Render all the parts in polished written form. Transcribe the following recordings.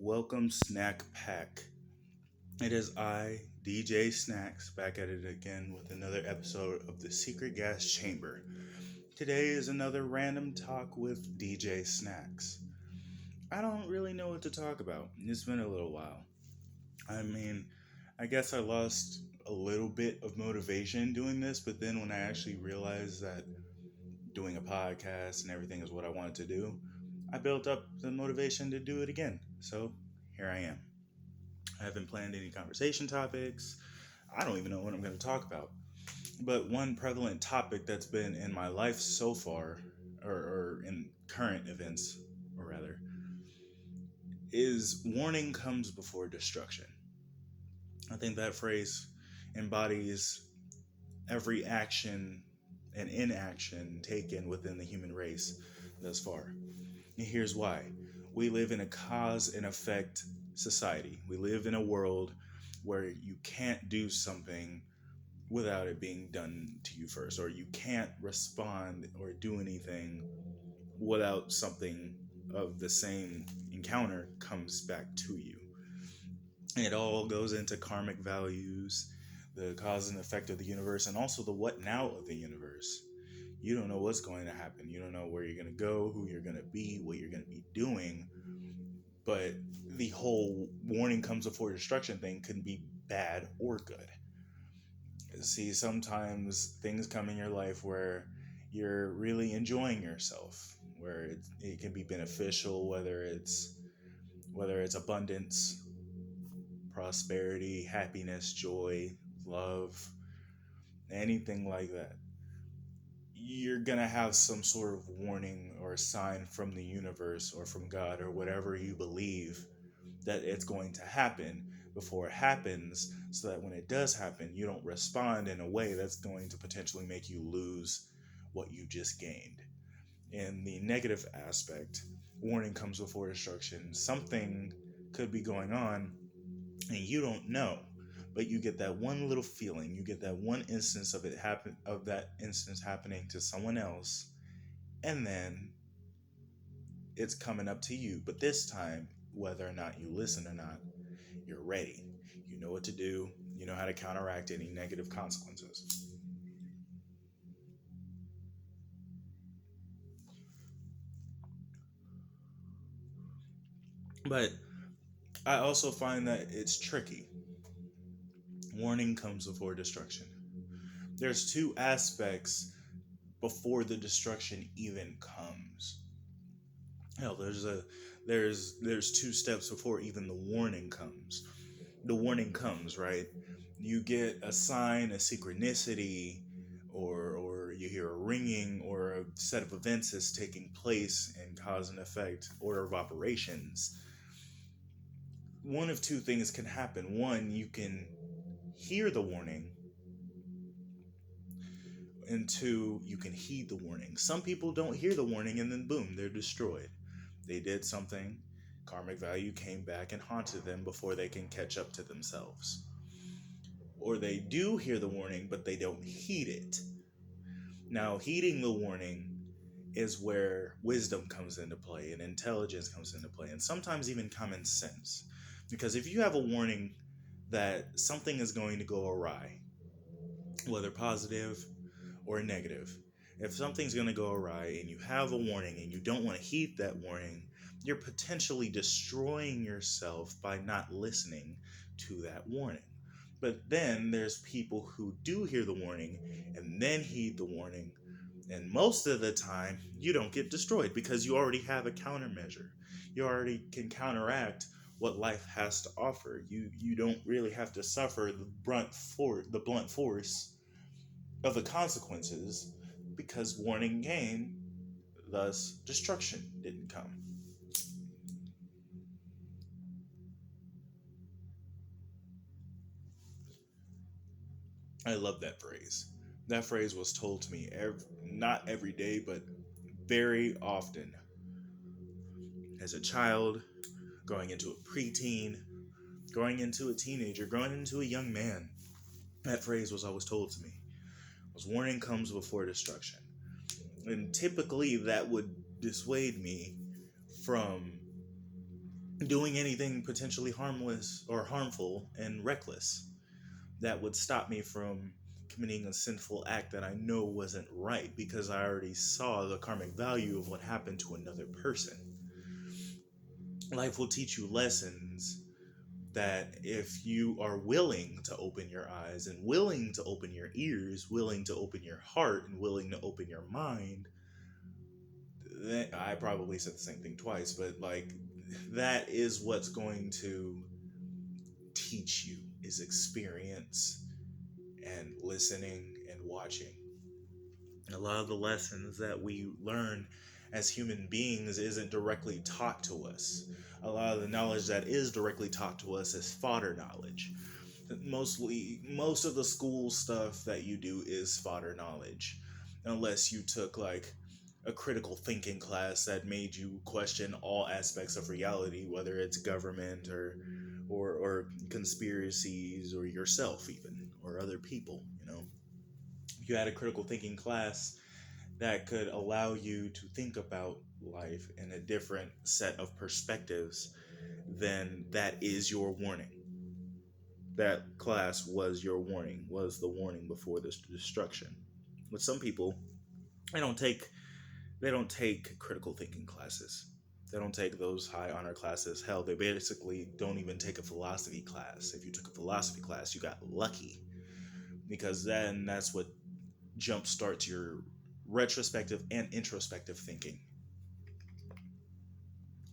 Welcome, Snack Pack. It is I, Djsnaxx, back at it again with another episode of the Secret Gas Chamber. Today is another random talk with Djsnaxx. I don't really know what to talk about. It's been a little while. I mean, I guess I lost a little bit of motivation doing this, but then when I actually realized that doing a podcast and everything is what I wanted to do, I built up the motivation to do it again. So here I am. I haven't planned any conversation topics. I don't even know what I'm going to talk about. But one prevalent topic that's been in my life so far, or in current events, or rather, is warning comes before destruction. I think that phrase embodies every action and inaction taken within the human race thus far. And here's why. We live in a cause and effect society. We live in a world where you can't do something without it being done to you first, or you can't respond or do anything without something of the same encounter comes back to you. It all goes into karmic values, the cause and effect of the universe, and also the what now of the universe. You don't know what's going to happen. You don't know where you're going to go, who you're going to be, what you're going to be doing. But the whole warning comes before destruction thing can be bad or good. See, sometimes things come in your life where you're really enjoying yourself, where it can be beneficial, whether it's abundance, prosperity, happiness, joy, love, anything like that. You're gonna have some sort of warning or sign from the universe or from God or whatever you believe that it's going to happen before it happens, so that when it does happen, you don't respond in a way that's going to potentially make you lose what you just gained. In the negative aspect, warning comes before destruction. Something could be going on and you don't know, but you get that one little feeling, you get that one instance of that instance happening to someone else, and then it's coming up to you. But this time, whether or not you listen or not, you're ready. You know what to do. You know how to counteract any negative consequences. But I also find that it's tricky. Warning comes before destruction. There's two aspects before the destruction even comes. Hell, there's two steps before even the warning comes. The warning comes, right? You get a sign, a synchronicity, or you hear a ringing, or a set of events is taking place in cause and effect order of operations. One of two things can happen. One, you can hear the warning, and two, you can heed the warning. Some people don't hear the warning and then boom, they're destroyed. They did something, karmic value came back and haunted them before they can catch up to themselves. Or they do hear the warning, but they don't heed it. Now, heeding the warning is where wisdom comes into play and intelligence comes into play, and sometimes even common sense. Because if you have a warning that something is going to go awry, whether positive or negative, if something's going to go awry and you have a warning and you don't want to heed that warning, you're potentially destroying yourself by not listening to that warning. But then there's people who do hear the warning and then heed the warning. And most of the time, you don't get destroyed because you already have a countermeasure. You already can counteract what life has to offer. You don't really have to suffer the blunt force of the consequences because warning came, thus destruction didn't come. I love that phrase. That phrase was told to me not every day, but very often. As a child, going into a preteen, going into a teenager, going into a young man, that phrase was always told to me. Was warning comes before destruction. And typically that would dissuade me from doing anything potentially harmless or harmful and reckless that would stop me from committing a sinful act that I know wasn't right because I already saw the karmic value of what happened to another person. Life will teach you lessons that if you are willing to open your eyes and willing to open your ears, willing to open your heart, and willing to open your mind, then I probably said the same thing twice, but like that is what's going to teach you is experience and listening and watching. A lot of the lessons that we learn as human beings isn't directly taught to us. A lot of the knowledge that is directly taught to us is fodder knowledge. Most of the school stuff that you do is fodder knowledge, unless you took like a critical thinking class that made you question all aspects of reality, whether it's government or conspiracies or yourself even or other people. You had a critical thinking class that could allow you to think about life in a different set of perspectives, then that is your warning. That class was your warning, was the warning before this destruction. With some people, they don't take they don't take critical thinking classes. They don't take those high honor classes. Hell, they basically don't even take a philosophy class. If you took a philosophy class, you got lucky because then that's what jump starts your retrospective and introspective thinking.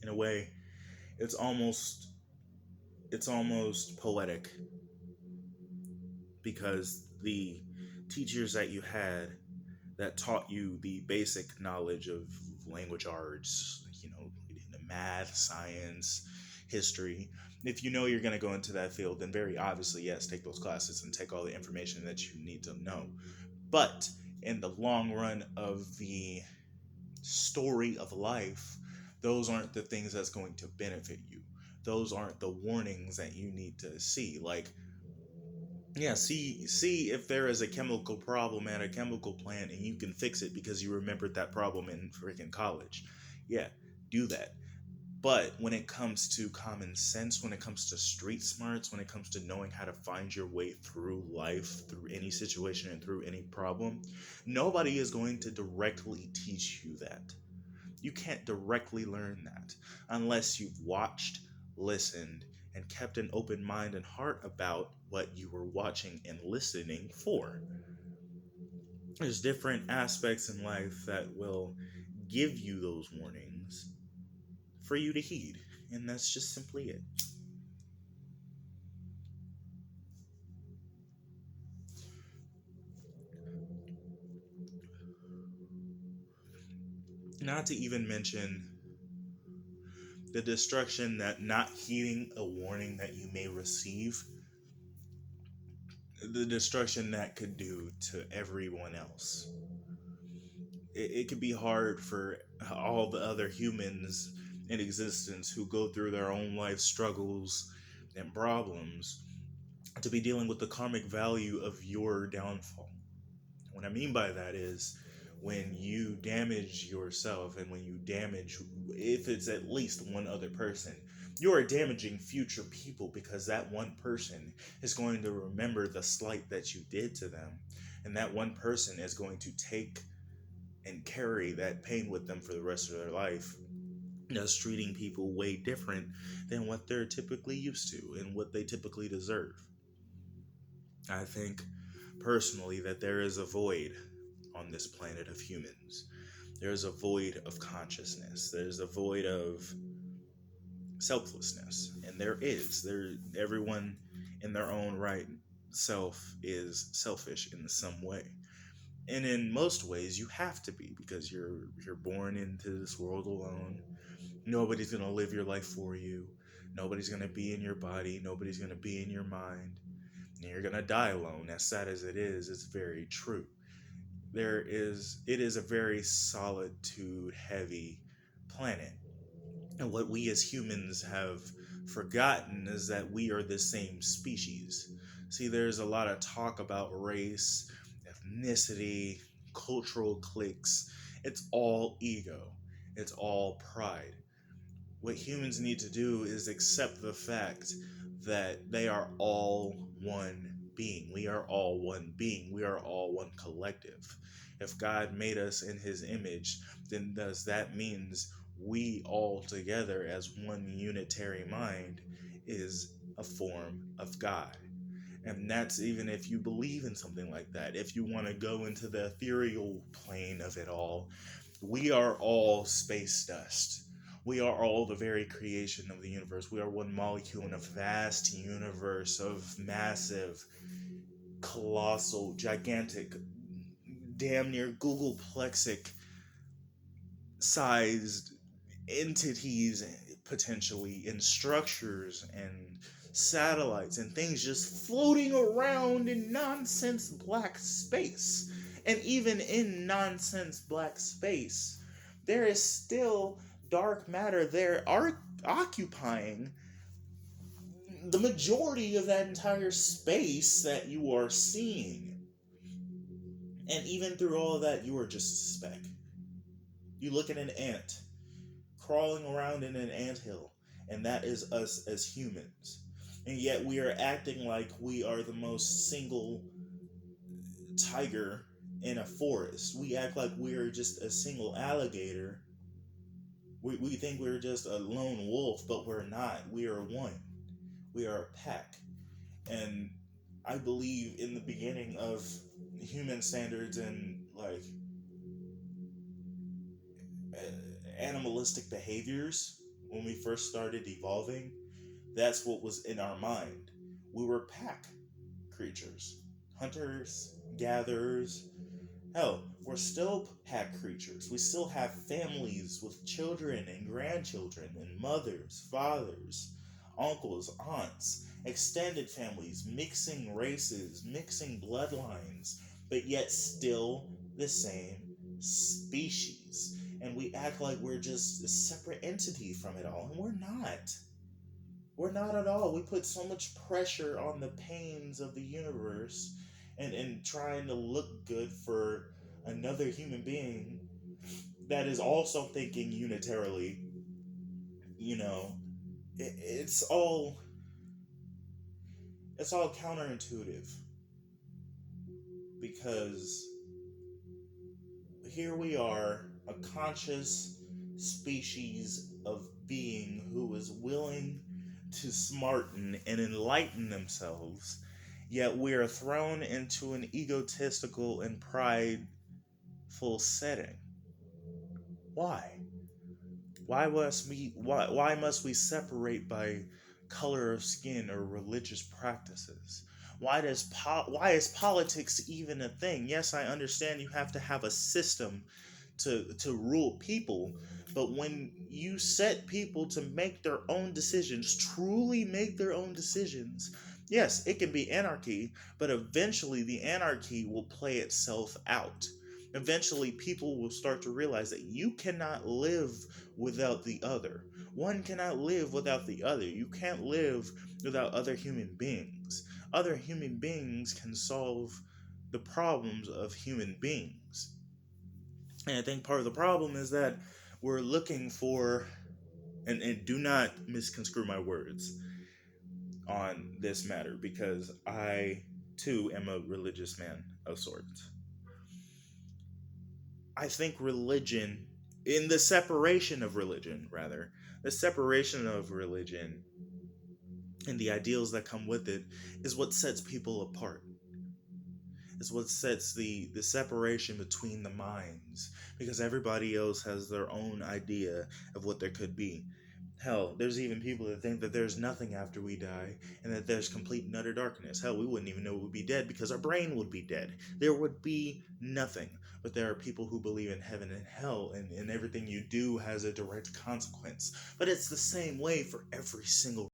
In a way, it's almost it's almost poetic because the teachers that you had that taught you the basic knowledge of language arts, the math, science, history. If you know you're going to go into that field, then very obviously, yes, take those classes and take all the information that you need to know. But in the long run of the story of life, those aren't the things that's going to benefit you. Those aren't the warnings that you need to see. Like, yeah, see if there is a chemical problem at a chemical plant and you can fix it because you remembered that problem in freaking college. Yeah, do that. But when it comes to common sense, when it comes to street smarts, when it comes to knowing how to find your way through life, through any situation and through any problem, nobody is going to directly teach you that. You can't directly learn that unless you've watched, listened, and kept an open mind and heart about what you were watching and listening for. There's different aspects in life that will give you those warnings for you to heed, and that's just simply it. Not to even mention the destruction that not heeding a warning that you may receive, the destruction that could do to everyone else. It could be hard for all the other humans in existence who go through their own life struggles and problems to be dealing with the karmic value of your downfall. What I mean by that is when you damage yourself and when you damage, if it's at least one other person, you are damaging future people because that one person is going to remember the slight that you did to them. And that one person is going to take and carry that pain with them for the rest of their life. That's treating people way different than what they're typically used to and what they typically deserve. I think personally that there is a void on this planet of humans. There's a void of consciousness. There's a void of selflessness. And everyone in their own right self is selfish in some way. And in most ways you have to be because you're born into this world alone. Nobody's going to live your life for you. Nobody's going to be in your body. Nobody's going to be in your mind. And you're going to die alone. As sad as it is, it's very true. It is a very solitude heavy planet. And what we as humans have forgotten is that we are the same species. See, there's a lot of talk about race, ethnicity, cultural cliques. It's all ego. It's all pride. What humans need to do is accept the fact that they are all one being. We are all one being. We are all one collective. If God made us in his image, then does that means we all together as one unitary mind is a form of God? And that's even if you believe in something like that. If you want to go into the ethereal plane of it all, we are all space dust. We are all the very creation of the universe. We are one molecule in a vast universe of massive, colossal, gigantic, damn near Googleplexic sized entities, potentially, in structures and satellites and things just floating around in nonsense black space. And even in nonsense black space, there is still dark matter there occupying the majority of that entire space that you are seeing. And even through all of that, you are just a speck. You look at an ant crawling around in an anthill, and that is us as humans. And yet we are acting like we are the most single tiger in a forest. We act like we are just a single alligator. We think we're just a lone wolf, but we're not. We are one. We are a pack. And I believe in the beginning of human standards and like animalistic behaviors, when we first started evolving, that's what was in our mind. We were pack creatures, hunters, gatherers. Hell, we're still pack creatures. We still have families with children and grandchildren and mothers, fathers, uncles, aunts, extended families, mixing races, mixing bloodlines, but yet still the same species. And we act like we're just a separate entity from it all, and we're not. We're not at all. We put so much pressure on the pains of the universe and trying to look good for another human being that is also thinking unitarily. You know, it's all it's all counterintuitive because here we are, a conscious species of being who is willing to smarten and enlighten themselves, yet we are thrown into an egotistical and prideful setting. Why? Why must we separate by color of skin or religious practices? Why is politics even a thing? Yes, I understand you have to have a system to rule people, but when you set people to make their own decisions, truly make their own decisions, yes, it can be anarchy, but eventually the anarchy will play itself out. Eventually people will start to realize that you cannot live without the other. One cannot live without the other. You can't live without other human beings. Other human beings can solve the problems of human beings. And I think part of the problem is that we're looking for, and do not misconstrue my words on this matter, because I too am a religious man of sorts. I think religion, in the separation of religion, rather, the separation of religion and the ideals that come with it is what sets people apart. Is what sets the separation between the minds, because everybody else has their own idea of what there could be. Hell, there's even people that think that there's nothing after we die and that there's complete and utter darkness. Hell, we wouldn't even know we would be dead because our brain would be dead. There would be nothing. But there are people who believe in heaven and hell, and everything you do has a direct consequence. But it's the same way for every single